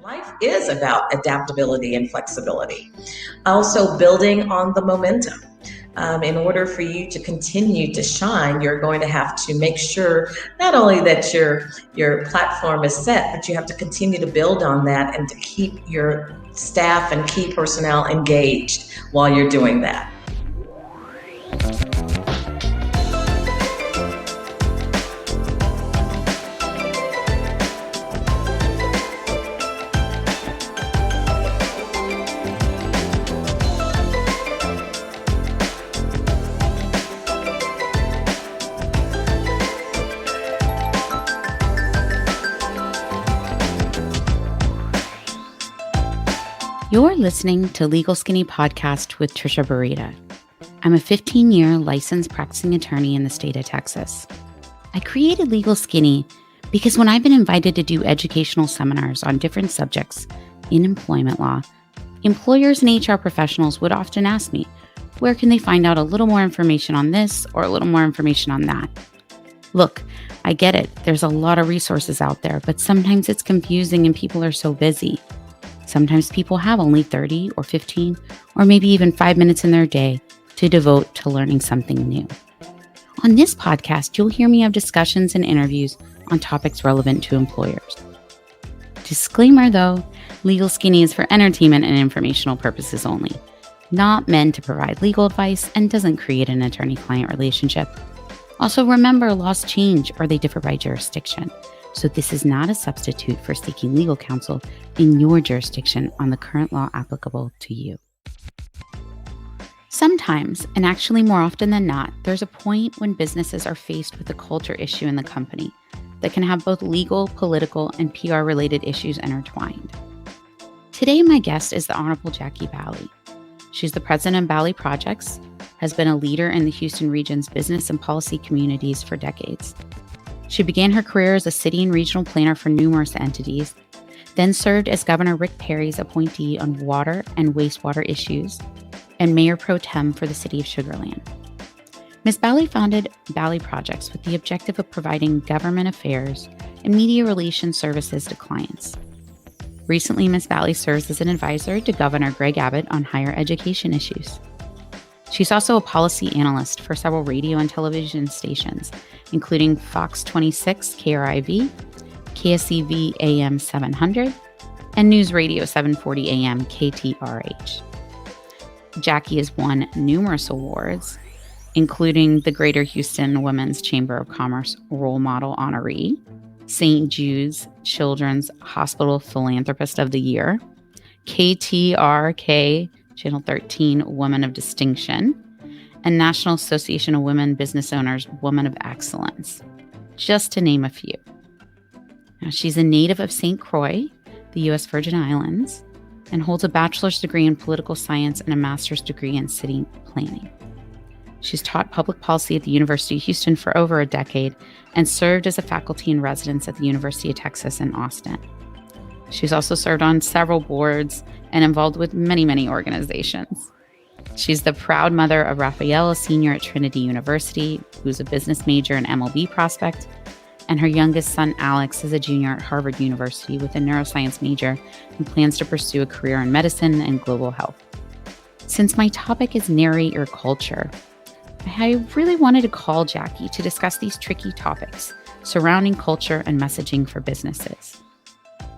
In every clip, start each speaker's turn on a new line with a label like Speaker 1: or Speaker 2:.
Speaker 1: Life is about adaptability and flexibility. Also, building on the momentum. In order for you to continue to shine, you're going to have to make sure not only that your platform is set, but you have to continue to build on that and to keep your staff and key personnel engaged while you're doing that.
Speaker 2: You're listening to Legal Skinny Podcast with Trisha Barita. I'm a 15-year licensed practicing attorney in the state of Texas. I created Legal Skinny because when I've been invited to do educational seminars on different subjects in employment law, employers and HR professionals would often ask me, where can they find out a little more information on this or a little more information on that? Look, I get it. There's a lot of resources out there, but sometimes it's confusing and people are so busy. Sometimes people have only 30 or 15 or maybe even 5 minutes in their day to devote to learning something new. On this podcast, you'll hear me have discussions and interviews on topics relevant to employers. Disclaimer though, Legal Skinny is for entertainment and informational purposes only, not meant to provide legal advice and doesn't create an attorney-client relationship. Also remember, laws change or they differ by jurisdiction. So this is not a substitute for seeking legal counsel in your jurisdiction on the current law applicable to you. Sometimes, and actually more often than not, there's a point when businesses are faced with a culture issue in the company that can have both legal, political, and PR-related issues intertwined. Today, my guest is the Honorable Jacquie Baly. She's the president of Bally Projects, has been a leader in the Houston region's business and policy communities for decades. She began her career as a city and regional planner for numerous entities, then served as Governor Rick Perry's appointee on water and wastewater issues, and Mayor Pro Tem for the city of Sugar Land. Ms. Bally founded Bally Projects with the objective of providing government affairs and media relations services to clients. Recently, Ms. Bally serves as an advisor to Governor Greg Abbott on higher education issues. She's also a policy analyst for several radio and television stations, including Fox 26 KRIV, KSEV AM 700, and News Radio 740 AM KTRH. Jacquie has won numerous awards, including the Greater Houston Women's Chamber of Commerce Role Model Honoree, St. Jude's Children's Hospital Philanthropist of the Year, KTRK Channel 13 Woman of Distinction, and National Association of Women Business Owners Woman of Excellence, just to name a few. Now, she's a native of St. Croix, the U.S. Virgin Islands, and holds a bachelor's degree in political science and a master's degree in city planning. She's taught public policy at the University of Houston for over a decade and served as a faculty in residence at the University of Texas in Austin. She's also served on several boards and involved with many, many organizations. She's the proud mother of Raphael, a senior at Trinity University, who's a business major and MLB prospect, and her youngest son, Alex, is a junior at Harvard University with a neuroscience major and plans to pursue a career in medicine and global health. Since my topic is Narrate Your Culture, I really wanted to call Jacquie to discuss these tricky topics surrounding culture and messaging for businesses.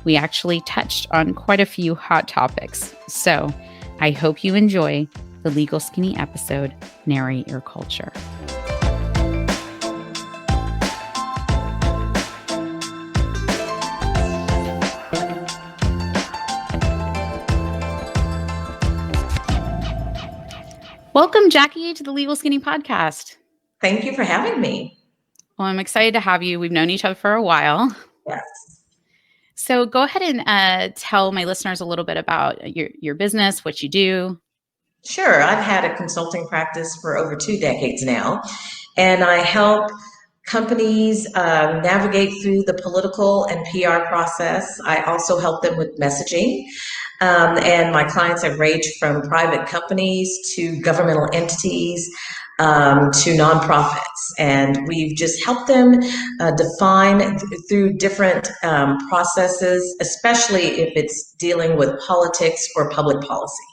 Speaker 2: We actually touched on quite a few hot topics, so I hope you enjoy the Legal Skinny episode, Narrate Your Culture. Welcome, Jacquie, to the Legal Skinny podcast.
Speaker 1: Thank you for having me.
Speaker 2: Well, I'm excited to have you. We've known each other for a while.
Speaker 1: Yes.
Speaker 2: So go ahead and tell my listeners a little bit about your business, what you do.
Speaker 1: Sure. I've had a consulting practice for over 2 decades now, and I help companies navigate through the political and PR process. I also help them with messaging. And my clients have ranged from private companies to governmental entities, to nonprofits. And we've just helped them define through different processes, especially if it's dealing with politics or public policy.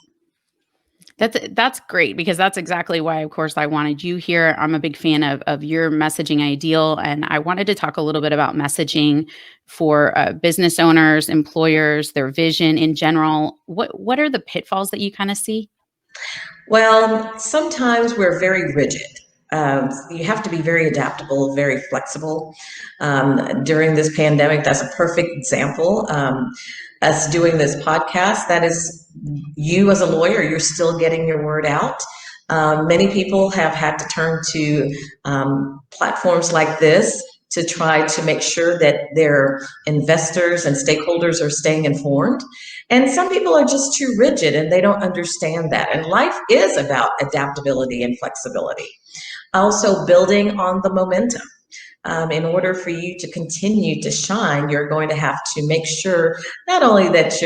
Speaker 2: That's great, because that's exactly why, of course, I wanted you here. I'm a big fan of your messaging ideal, and I wanted to talk a little bit about messaging for business owners, employers, their vision in general. What are the pitfalls that you kind of see?
Speaker 1: Well, sometimes we're very rigid. You have to be very adaptable, very flexible. During this pandemic, that's a perfect example. Us doing this podcast, that is you as a lawyer, you're still getting your word out. Many people have had to turn to platforms like this to try to make sure that their investors and stakeholders are staying informed. And some people are just too rigid and they don't understand that. And life is about adaptability and flexibility. Also, building on the momentum. In order for you to continue to shine, you're going to have to make sure not only that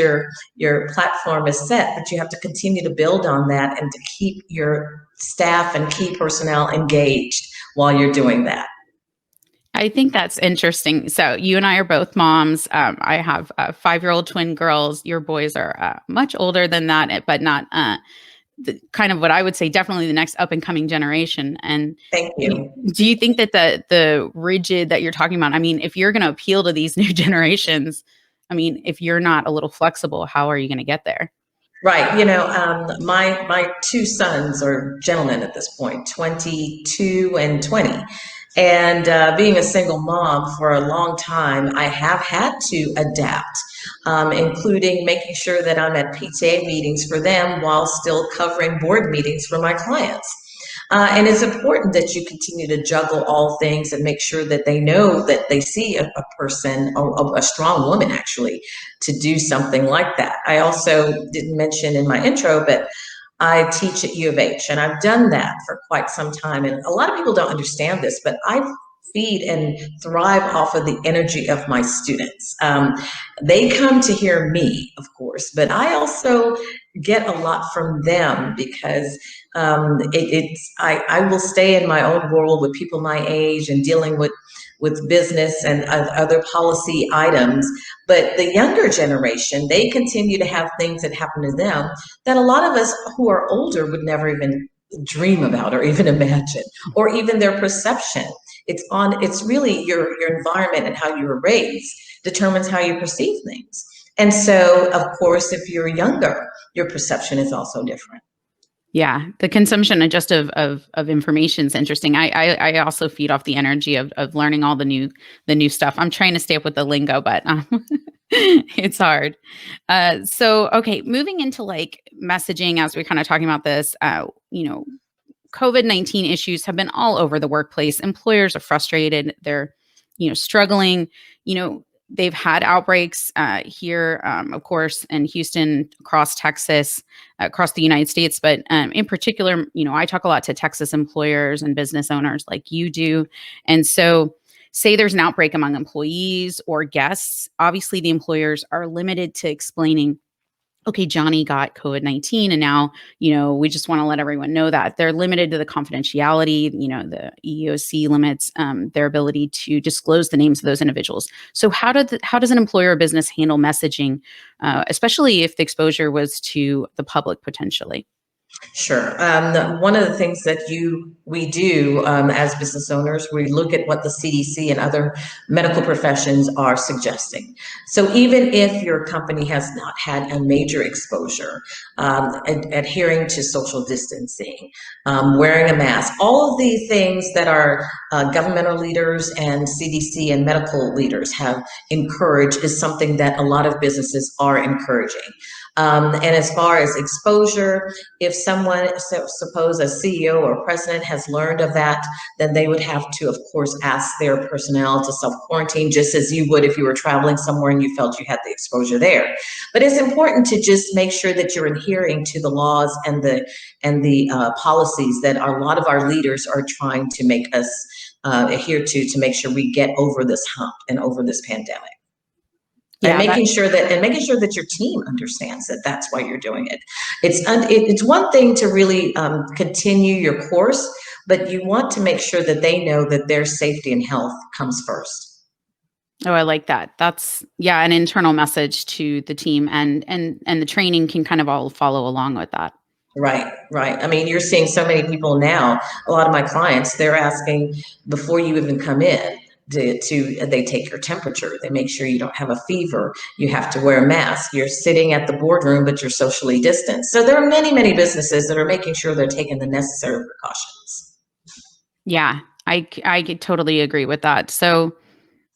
Speaker 1: your platform is set, but you have to continue to build on that and to keep your staff and key personnel engaged while you're doing that.
Speaker 2: I think that's interesting. So you and I are both moms. I have 5-year-old twin girls. Your boys are much older than that, but not the kind of what I would say definitely the next up and coming generation. And
Speaker 1: Thank you.
Speaker 2: do you think that the rigid that you're talking about, I mean, if you're going to appeal to these new generations, I mean, if you're not a little flexible, how are you going to get there?
Speaker 1: Right. You know, my two sons are gentlemen at this point, 22 and 20. And being a single mom for a long time, I have had to adapt, including making sure that I'm at PTA meetings for them while still covering board meetings for my clients. And it's important that you continue to juggle all things and make sure that they know that they see a person, a strong woman actually, to do something like that. I also didn't mention in my intro, but I teach at U of H, and I've done that for quite some time. And a lot of people don't understand this, but I feed and thrive off of the energy of my students. They come to hear me, of course, but I also get a lot from them because I will stay in my own world with people my age and dealing with business and other policy items. But the younger generation, they continue to have things that happen to them that a lot of us who are older would never even dream about or even imagine, or even their perception. It's really your environment and how you were raised determines how you perceive things. And so, of course, if you're younger, your perception is also different.
Speaker 2: Yeah, the consumption and just of information is interesting. I also feed off the energy of learning all the new stuff. I'm trying to stay up with the lingo, but it's hard. So okay, moving into like messaging as we're kind of talking about this, COVID-19 issues have been all over the workplace. Employers are frustrated. They're, struggling. They've had outbreaks here, of course, in Houston, across Texas, across the United States. But in particular, I talk a lot to Texas employers and business owners like you do. And so say there's an outbreak among employees or guests, obviously the employers are limited to explaining, okay, Johnny got COVID-19 and now, we just want to let everyone know that. They're limited to the confidentiality, the EEOC limits their ability to disclose the names of those individuals. So how does an employer or business handle messaging, especially if the exposure was to the public potentially?
Speaker 1: Sure. One of the things that we do as business owners, we look at what the CDC and other medical professions are suggesting. So even if your company has not had a major exposure, adhering to social distancing, wearing a mask, all of the things that our governmental leaders and CDC and medical leaders have encouraged is something that a lot of businesses are encouraging. And as far as exposure, if someone, suppose a CEO or president has learned of that, then they would have to, of course, ask their personnel to self-quarantine, just as you would if you were traveling somewhere and you felt you had the exposure there. But it's important to just make sure that you're adhering to the laws and the policies that a lot of our leaders are trying to make us adhere to make sure we get over this hump and over this pandemic.
Speaker 2: Yeah,
Speaker 1: And making sure that your team understands that that's why you're doing it. It's one thing to really continue your course but you want to make sure that they know that their safety and health comes first.
Speaker 2: Oh, I like that. That's an internal message to the team, and the training can kind of all follow along with that.
Speaker 1: Right. I mean, you're seeing so many people now. A lot of my clients, they're asking before you even come in they take your temperature. They make sure you don't have a fever. You have to wear a mask. You're sitting at the boardroom, but you're socially distanced. So there are many, many businesses that are making sure they're taking the necessary precautions.
Speaker 2: Yeah, I totally agree with that. So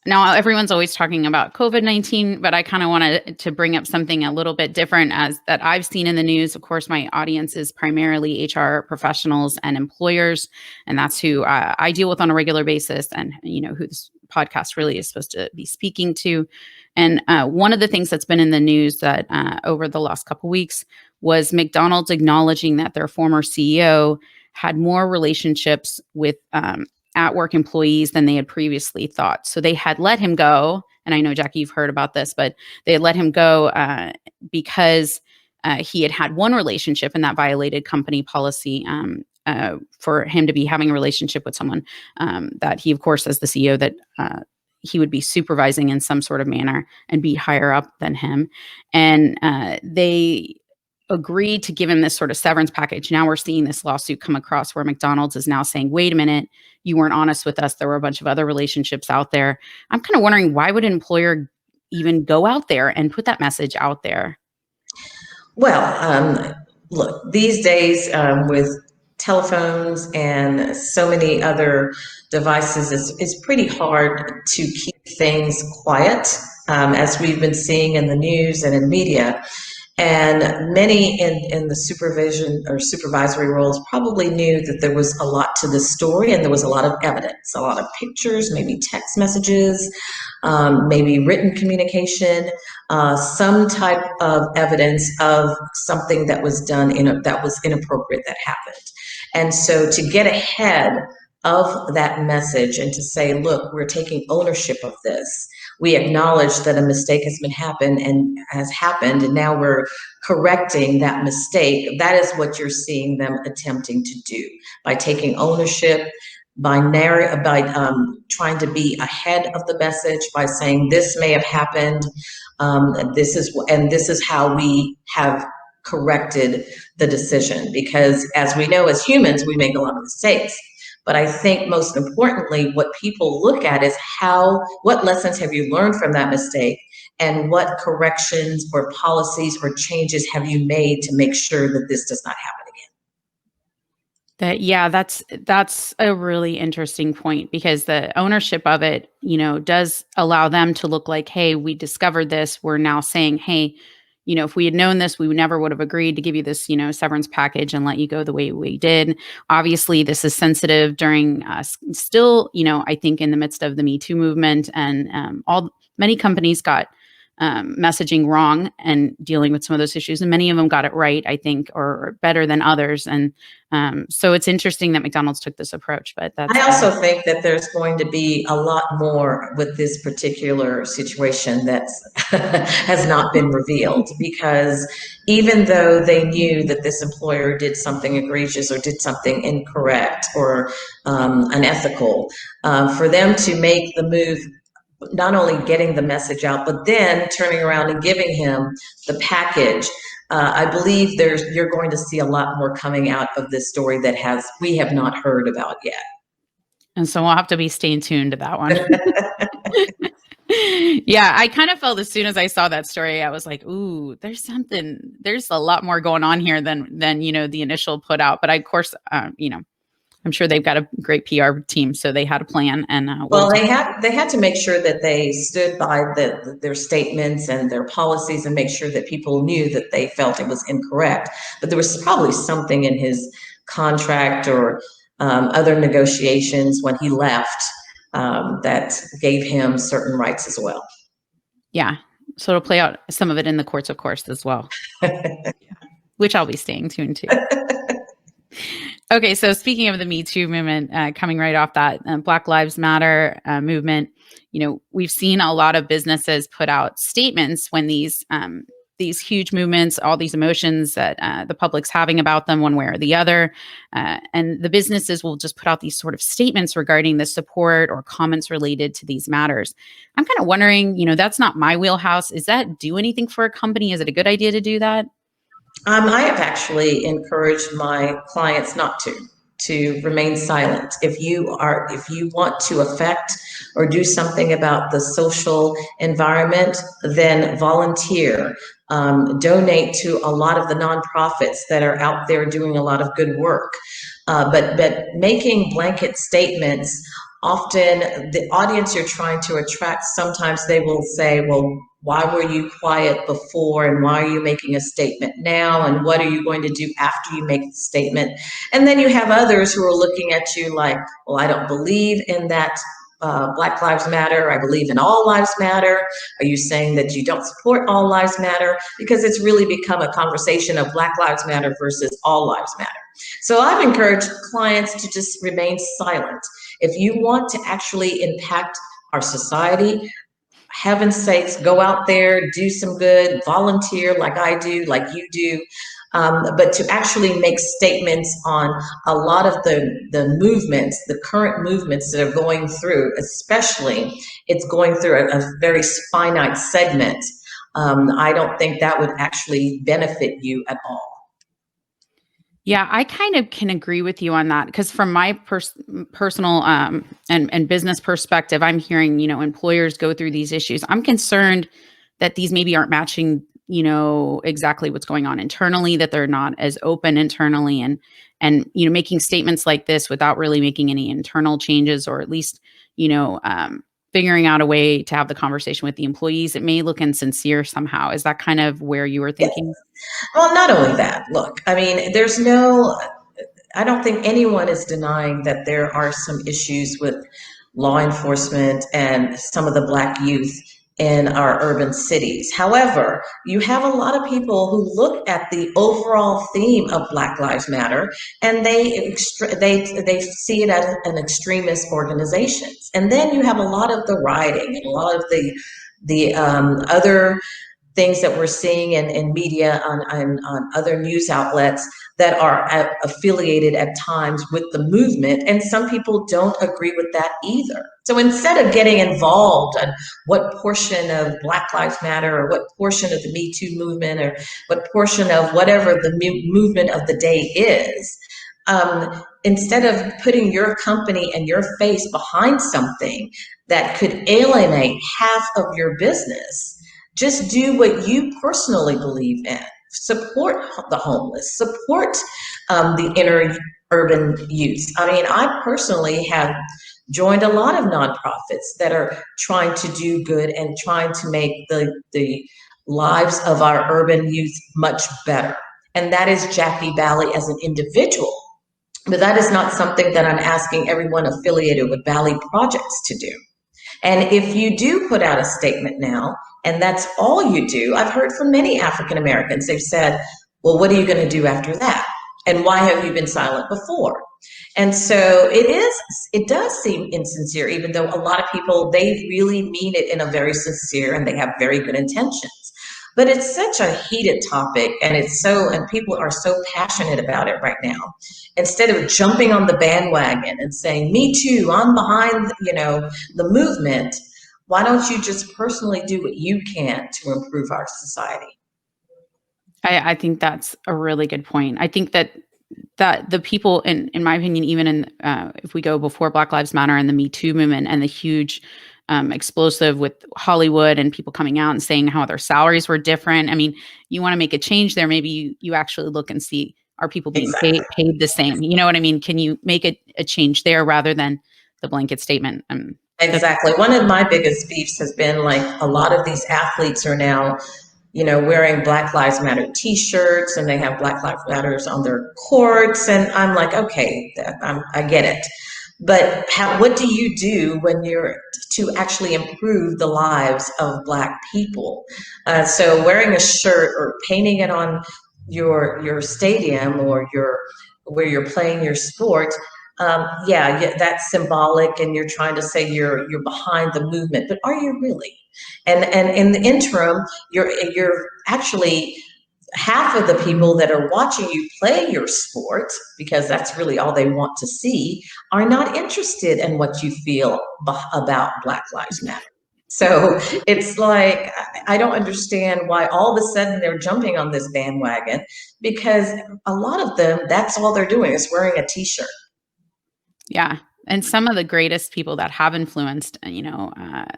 Speaker 2: now everyone's always talking about COVID-19, but I kind of wanted to bring up something a little bit different as that I've seen in the news. Of course, my audience is primarily HR professionals and employers, and that's who I deal with on a regular basis, and who this podcast really is supposed to be speaking to. And one of the things that's been in the news that over the last couple of weeks was McDonald's acknowledging that their former CEO had more relationships with at work employees than they had previously thought. So they had let him go. And I know, Jackie, you've heard about this, but they had let him go because he had one relationship, and that violated company policy for him to be having a relationship with someone that he, of course, as the CEO, that he would be supervising in some sort of manner and be higher up than him. And they agreed to give him this sort of severance package. Now we're seeing this lawsuit come across where McDonald's is now saying, wait a minute, you weren't honest with us. There were a bunch of other relationships out there. I'm kind of wondering, why would an employer even go out there and put that message out there?
Speaker 1: Well, look, these days with telephones and so many other devices, it's pretty hard to keep things quiet, as we've been seeing in the news and in media. And many in the supervision or supervisory roles probably knew that there was a lot to the story, and there was a lot of evidence, a lot of pictures, maybe text messages, maybe written communication, some type of evidence of something that was done that was inappropriate that happened. And so to get ahead of that message and to say, look, we're taking ownership of this. We acknowledge that a mistake has happened, and now we're correcting that mistake. That is what you're seeing them attempting to do by taking ownership, by trying to be ahead of the message, by saying this may have happened, this is how we have corrected the decision. Because as we know, as humans, we make a lot of mistakes. But I think most importantly, what people look at is what lessons have you learned from that mistake, and what corrections or policies or changes have you made to make sure that this does not happen again?
Speaker 2: That's a really interesting point, because the ownership of it, does allow them to look like, hey, we discovered this. We're now saying, hey, if we had known this, we never would have agreed to give you this, severance package and let you go the way we did. Obviously, this is sensitive during still, I think in the midst of the Me Too movement, and many companies got messaging wrong and dealing with some of those issues, and many of them got it right, I think, or better than others. And so it's interesting that McDonald's took this approach. But
Speaker 1: I also think that there's going to be a lot more with this particular situation that has not been revealed, because even though they knew that this employer did something egregious or did something incorrect or unethical, for them to make the move, not only getting the message out, but then turning around and giving him the package. I believe you're going to see a lot more coming out of this story that we have not heard about yet.
Speaker 2: And so we'll have to be staying tuned to that one. Yeah, I kind of felt as soon as I saw that story, I was like, ooh, there's a lot more going on here than the initial put out. But of course, I'm sure they've got a great PR team, so they had a plan. And
Speaker 1: they had to make sure that they stood by their statements and their policies, and make sure that people knew that they felt it was incorrect. But there was probably something in his contract or other negotiations when he left that gave him certain rights as well.
Speaker 2: Yeah, so it'll play out some of it in the courts, of course, as well, which I'll be staying tuned to. Okay, so speaking of the Me Too movement, coming right off that Black Lives Matter movement, we've seen a lot of businesses put out statements when these these huge movements, all these emotions that the public's having about them one way or the other. And the businesses will just put out these sort of statements regarding the support or comments related to these matters. I'm kind of wondering, that's not my wheelhouse. Is that do anything for a company? Is it a good idea to do that?
Speaker 1: I have actually encouraged my clients not to remain silent. If you want to affect or do something about the social environment, then volunteer. Donate to a lot of the nonprofits that are out there doing a lot of good work. But making blanket statements, often the audience you're trying to attract, sometimes they will say, well, why were you quiet before, and why are you making a statement now, and what are you going to do after you make the statement? And then you have others who are looking at you like, well, I don't believe in that. Black Lives Matter. I believe in all lives matter. Are you saying that you don't support all lives matter? Because it's really become a conversation of Black Lives Matter versus all lives matter. So I've encouraged clients to just remain silent. If you want to actually impact our society, heaven's sakes, go out there, do some good, volunteer like I do, like you do. But to actually make statements on a lot of the movements, the current movements that are going through, especially it's going through a very finite segment. I don't think that would actually benefit you at all.
Speaker 2: Yeah, I kind of can agree with you on that because from my personal and business perspective, I'm hearing, employers go through these issues. I'm concerned that these maybe aren't matching, exactly what's going on internally, that they're not as open internally and making statements like this without really making any internal changes or at least, figuring out a way to have the conversation with the employees. It may look insincere somehow. Is that kind of where you were thinking?
Speaker 1: Well, not only that, look, I mean, I don't think anyone is denying that there are some issues with law enforcement and some of the Black youth in our urban cities. However, you have a lot of people who look at the overall theme of Black Lives Matter and they see it as an extremist organization. And then you have a lot of the rioting and a lot of the other things that we're seeing in media on other news outlets that are affiliated at times with the movement. And some people don't agree with that either. So instead of getting involved on what portion of Black Lives Matter or what portion of the Me Too movement or what portion of whatever the movement of the day is, instead of putting your company and your face behind something that could alienate half of your business, just do what you personally believe in. Support the homeless, support the inner urban youth. I mean, I personally have joined a lot of nonprofits that are trying to do good and trying to make the lives of our urban youth much better. And that is Jacquie Bally as an individual. But that is not something that I'm asking everyone affiliated with Bally projects to do. And if you do put out a statement now, and that's all you do, I've heard from many African Americans, they've said, well, what are you going to do after that? And why have you been silent before? And so it does seem insincere, even though a lot of people, they really mean it in a very sincere and they have very good intentions. But it's such a heated topic and people are so passionate about it right now. Instead of jumping on the bandwagon and saying, me too, I'm behind, the movement, why don't you just personally do what you can to improve our society?
Speaker 2: I think that's a really good point. I think that the people, in my opinion, even in if we go before Black Lives Matter and the Me Too movement and the huge explosive with Hollywood and people coming out and saying how their salaries were different. I mean, you want to make a change there. Maybe you actually look and see, are people being paid the same? You know what I mean? Can you make a change there rather than the blanket statement?
Speaker 1: Exactly. One of my biggest beefs has been like a lot of these athletes are now, wearing Black Lives Matter t-shirts and they have Black Lives Matters on their courts. And I'm like, okay, I get it. But what do you do when you're to actually improve the lives of Black people? So wearing a shirt or painting it on your stadium or where you're playing your sport, yeah, that's symbolic, and you're trying to say you're behind the movement, but are you really? And in the interim, you're actually half of the people that are watching you play your sport, because that's really all they want to see, are not interested in what you feel about Black Lives Matter. So it's like, I don't understand why all of a sudden they're jumping on this bandwagon, because a lot of them, that's all they're doing is wearing a t-shirt.
Speaker 2: Yeah. And some of the greatest people that have influenced,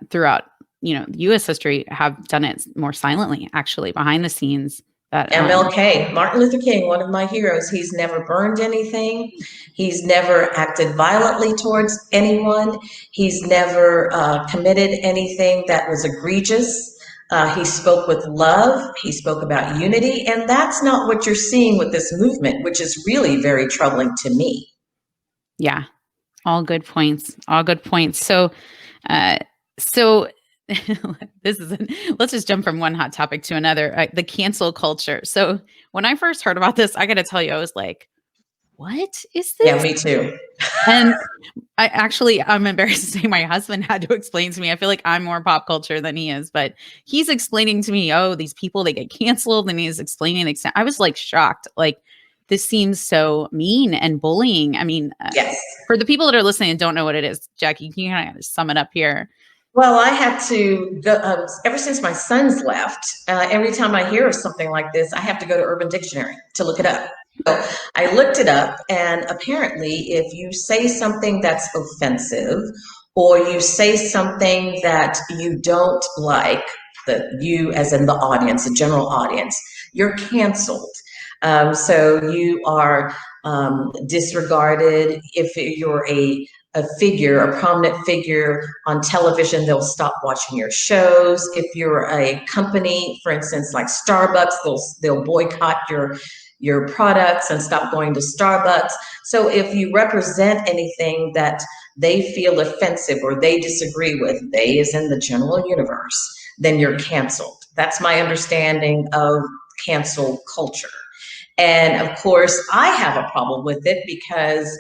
Speaker 2: throughout, U.S. history have done it more silently, actually, behind the scenes. That
Speaker 1: MLK, Martin Luther King, one of my heroes, he's never burned anything. He's never acted violently towards anyone. He's never committed anything that was egregious. He spoke with love. He spoke about unity. And that's not what you're seeing with this movement, which is really very troubling to me.
Speaker 2: Yeah. All good points. All good points. So let's just jump from one hot topic to another, the cancel culture. So when I first heard about this, I got to tell you, I was like, what is this?
Speaker 1: Yeah, me too.
Speaker 2: And I'm embarrassed to say my husband had to explain to me. I feel like I'm more pop culture than he is, but he's explaining to me, oh, these people, they get canceled. And he's explaining. I was like shocked. Like, this seems so mean and bullying. I mean,
Speaker 1: yes.
Speaker 2: For the people that are listening and don't know what it is, Jacquie, can you kind of sum it up here?
Speaker 1: Well, I had to go, ever since my sons left, every time I hear of something like this, I have to go to Urban Dictionary to look it up. So I looked it up, and apparently if you say something that's offensive, or you say something that you don't like, that you as in the audience, the general audience, you're canceled. So you are disregarded. If you're a figure, a prominent figure on television, they'll stop watching your shows. If you're a company, for instance, like Starbucks, they'll boycott your products and stop going to Starbucks. So if you represent anything that they feel offensive or they disagree with, they is in the general universe, then you're canceled. That's my understanding of cancel culture. And of course, I have a problem with it because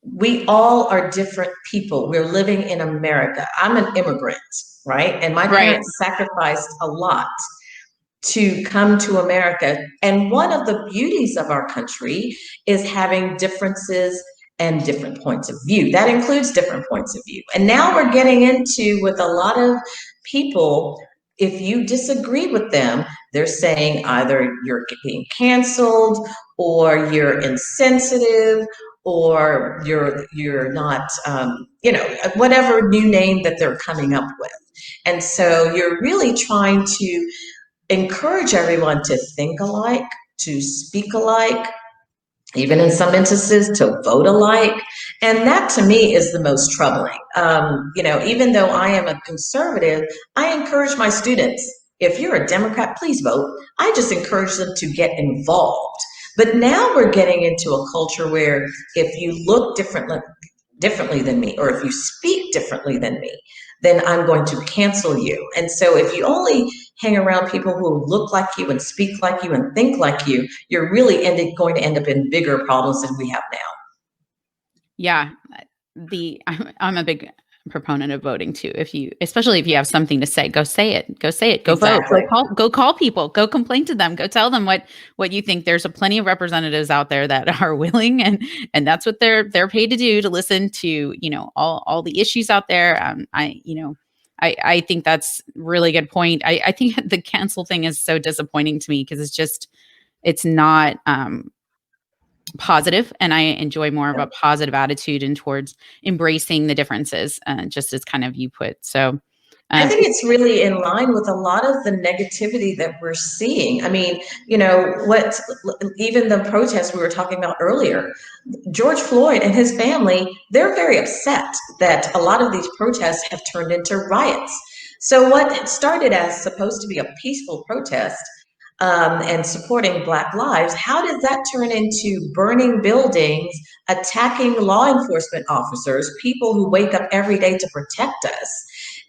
Speaker 1: we all are different people. We're living in America. I'm an immigrant, right? And my parents sacrificed a lot to come to America. And one of the beauties of our country is having differences and different points of view. That includes different points of view. And now we're getting into, with a lot of people, if you disagree with them, they're saying either you're being canceled, or you're insensitive, or you're not, whatever new name that they're coming up with. And so you're really trying to encourage everyone to think alike, to speak alike, even in some instances to vote alike. And that to me is the most troubling. Even though I am a conservative, I encourage my students, if you're a Democrat, please vote. I just encourage them to get involved. But now we're getting into a culture where if you look differently than me, or if you speak differently than me, then I'm going to cancel you. And so if you only hang around people who look like you and speak like you and think like you, you're really going to end up in bigger problems than we have now.
Speaker 2: Yeah. I'm a big proponent of voting too. Especially if you have something to say, go say it, go
Speaker 1: Exactly.
Speaker 2: vote, go call people, go complain to them, go tell them what you think. There's plenty of representatives out there that are willing, and that's what they're paid to do, to listen to, all the issues out there. I think that's really good point. I think the cancel thing is so disappointing to me, because it's not, positive, and I enjoy more of a positive attitude and towards embracing the differences, just as kind of you put. So
Speaker 1: I think it's really in line with a lot of the negativity that we're seeing. I mean, even the protests we were talking about earlier, George Floyd and his family, they're very upset that a lot of these protests have turned into riots. So what started as supposed to be a peaceful protest, and supporting Black lives, how did that turn into burning buildings, attacking law enforcement officers, people who wake up every day to protect us?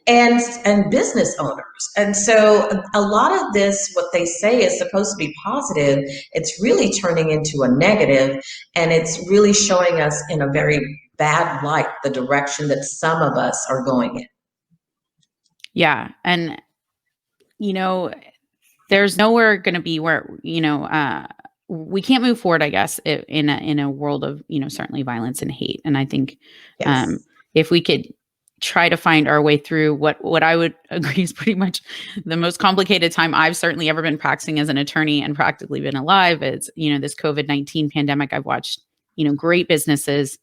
Speaker 1: and business owners. And so a lot of this, what they say is supposed to be positive, it's really turning into a negative, and it's really showing us in a very bad light the direction that some of us are going in.
Speaker 2: Yeah. And, there's nowhere going to be where, we can't move forward, I guess, in a world of, certainly violence and hate. And I think
Speaker 1: Yes.
Speaker 2: if we could try to find our way through what I would agree is pretty much the most complicated time I've certainly ever been practicing as an attorney and practically been alive. It's, this COVID-19 pandemic. I've watched, great businesses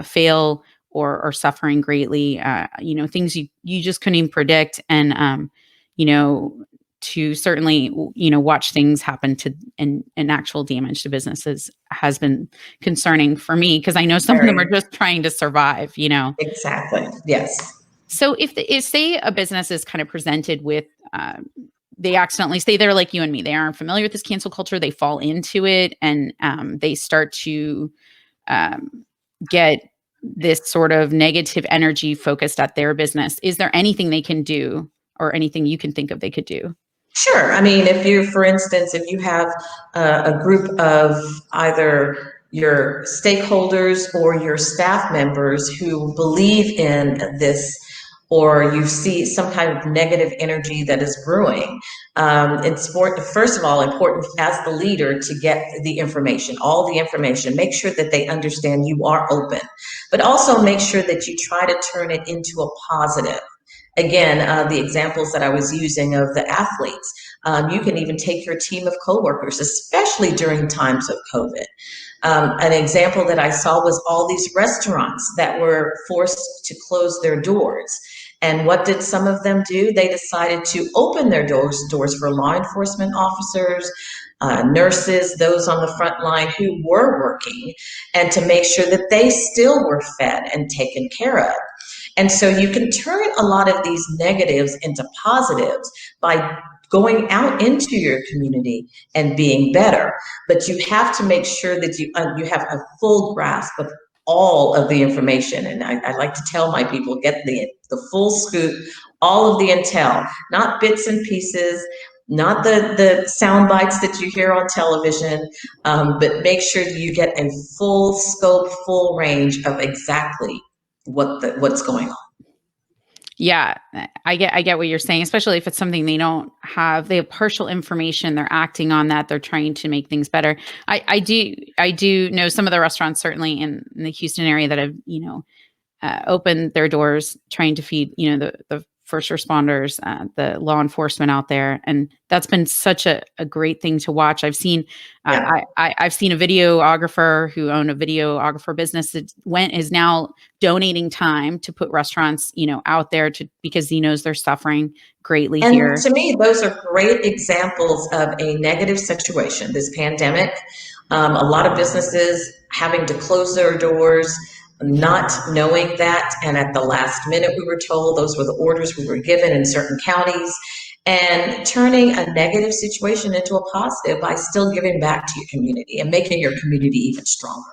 Speaker 2: fail or suffering greatly, things you just couldn't even predict. And, to certainly, watch things happen to and actual damage to businesses has been concerning for me because I know some of them are just trying to survive,
Speaker 1: Exactly. Yes.
Speaker 2: So if say a business is kind of presented with, they accidentally say they're like you and me, they aren't familiar with this cancel culture, they fall into it and they start to get this sort of negative energy focused at their business. Is there anything they can do or anything you can think of they could do?
Speaker 1: Sure. I mean, for instance, if you have a group of either your stakeholders or your staff members who believe in this, or you see some kind of negative energy that is brewing, it's first of all important as the leader to get the information, all the information, make sure that they understand you are open, but also make sure that you try to turn it into a positive. Again, the examples that I was using of the athletes, you can even take your team of coworkers, especially during times of COVID. An example that I saw was all these restaurants that were forced to close their doors. And what did some of them do? They decided to open their doors for law enforcement officers, nurses, those on the front line who were working, and to make sure that they still were fed and taken care of. And so you can turn a lot of these negatives into positives by going out into your community and being better. But you have to make sure that you have a full grasp of all of the information. And I like to tell my people, get the full scoop, all of the intel, not bits and pieces, not the sound bites that you hear on television, but make sure you get a full scope, full range of exactly what's going on.
Speaker 2: Yeah, I get what you're saying, especially if it's something they don't have. They have partial information. They're acting on that. They're trying to make things better. I do know some of the restaurants, certainly in the Houston area, that have opened their doors, trying to feed the first responders, the law enforcement out there, and that's been such a great thing to watch. I've seen I've seen a videographer who owned a videographer business that is now donating time to put restaurants out there because he knows they're suffering greatly
Speaker 1: and
Speaker 2: here.
Speaker 1: To me, those are great examples of a negative situation, this pandemic. A lot of businesses having to close their doors, not knowing that, and at the last minute we were told those were the orders we were given in certain counties, and turning a negative situation into a positive by still giving back to your community and making your community even stronger.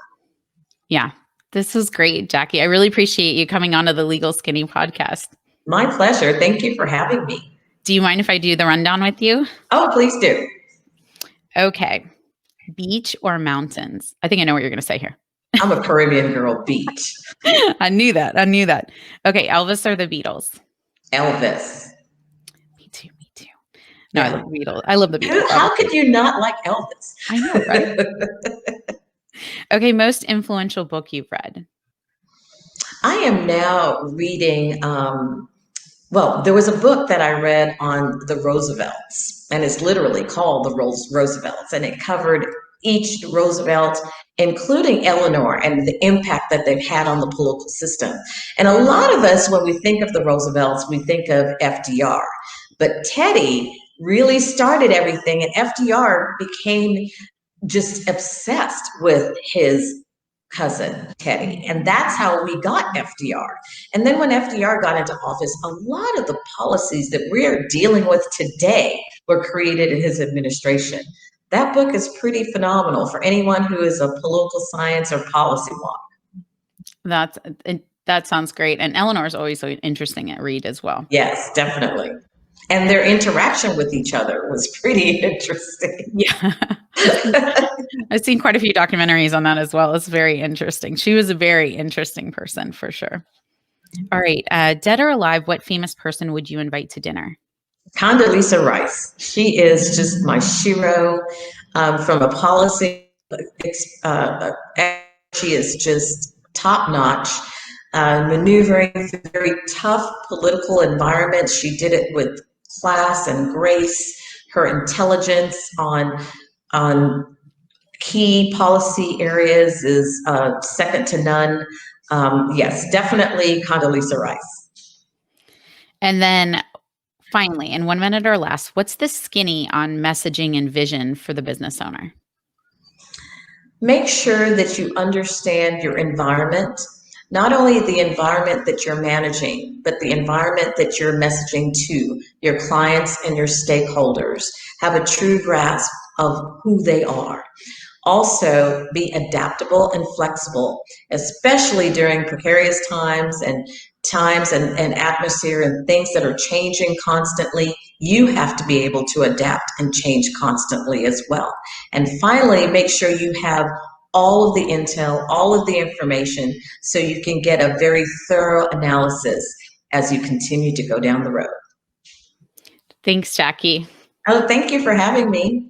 Speaker 2: Yeah, this was great, Jacquie. I really appreciate you coming onto the Legal Skinny podcast.
Speaker 1: My pleasure. Thank you for having me.
Speaker 2: Do you mind if I do the rundown with you?
Speaker 1: Oh, please do.
Speaker 2: Okay. Beach or mountains? I think I know what you're going to say here.
Speaker 1: I'm a Caribbean girl. Beach.
Speaker 2: I knew that. Okay, Elvis or the Beatles?
Speaker 1: Elvis.
Speaker 2: Me too. No, yeah. I love the Beatles.
Speaker 1: How could you not like Elvis?
Speaker 2: I know, right? Okay, most influential book you've read?
Speaker 1: I am now reading, there was a book that I read on the Roosevelts, and it's literally called The Roosevelts, and it covered each Roosevelt, including Eleanor, and the impact that they've had on the political system. And a lot of us, when we think of the Roosevelts, we think of FDR, but Teddy really started everything, and FDR became just obsessed with his cousin Teddy, and that's how we got FDR. And then when FDR got into office, a lot of the policies that we're dealing with today were created in his administration. That book is pretty phenomenal for anyone who is a political science or policy wonk.
Speaker 2: That's That sounds great. And Eleanor's always so interesting at read as well.
Speaker 1: Yes, definitely. And their interaction with each other was pretty interesting.
Speaker 2: Yeah. I've seen quite a few documentaries on that as well. It's very interesting. She was a very interesting person for sure. All right. Dead or alive, what famous person would you invite to dinner?
Speaker 1: Condoleezza Rice. She is just my shero from a policy. She is just top notch, maneuvering through very tough political environments. She did it with class and grace. Her intelligence on key policy areas is second to none. Yes, definitely Condoleezza Rice.
Speaker 2: And then finally, in 1 minute or less, what's the skinny on messaging and vision for the business owner?
Speaker 1: Make sure that you understand your environment, not only the environment that you're managing, but the environment that you're messaging to your clients and your stakeholders. Have a true grasp of who they are. Also, be adaptable and flexible, especially during precarious times and atmosphere and things that are changing constantly. You have to be able to adapt and change constantly as well. And finally, make sure you have all of the intel, all of the information, so you can get a very thorough analysis as you continue to go down the road.
Speaker 2: Thanks, Jacquie.
Speaker 1: Oh, thank you for having me.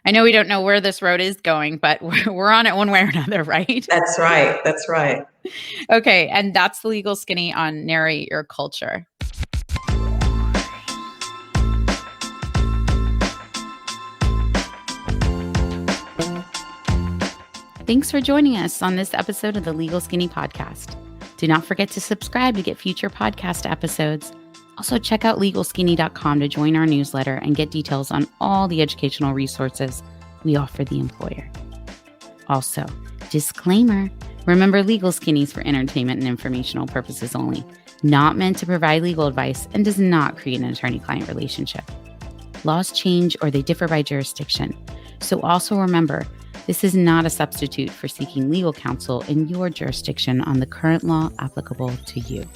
Speaker 2: I know we don't know where this road is going, but we're on it one way or another, right?
Speaker 1: That's right. That's right.
Speaker 2: Okay. And that's the Legal Skinny on Narrate Your Culture. Thanks for joining us on this episode of the Legal Skinny podcast. Do not forget to subscribe to get future podcast episodes. Also, check out LegalSkinny.com to join our newsletter and get details on all the educational resources we offer the employer. Also, disclaimer, remember Legal Skinny is for entertainment and informational purposes only, not meant to provide legal advice, and does not create an attorney-client relationship. Laws change or they differ by jurisdiction. So also remember, this is not a substitute for seeking legal counsel in your jurisdiction on the current law applicable to you.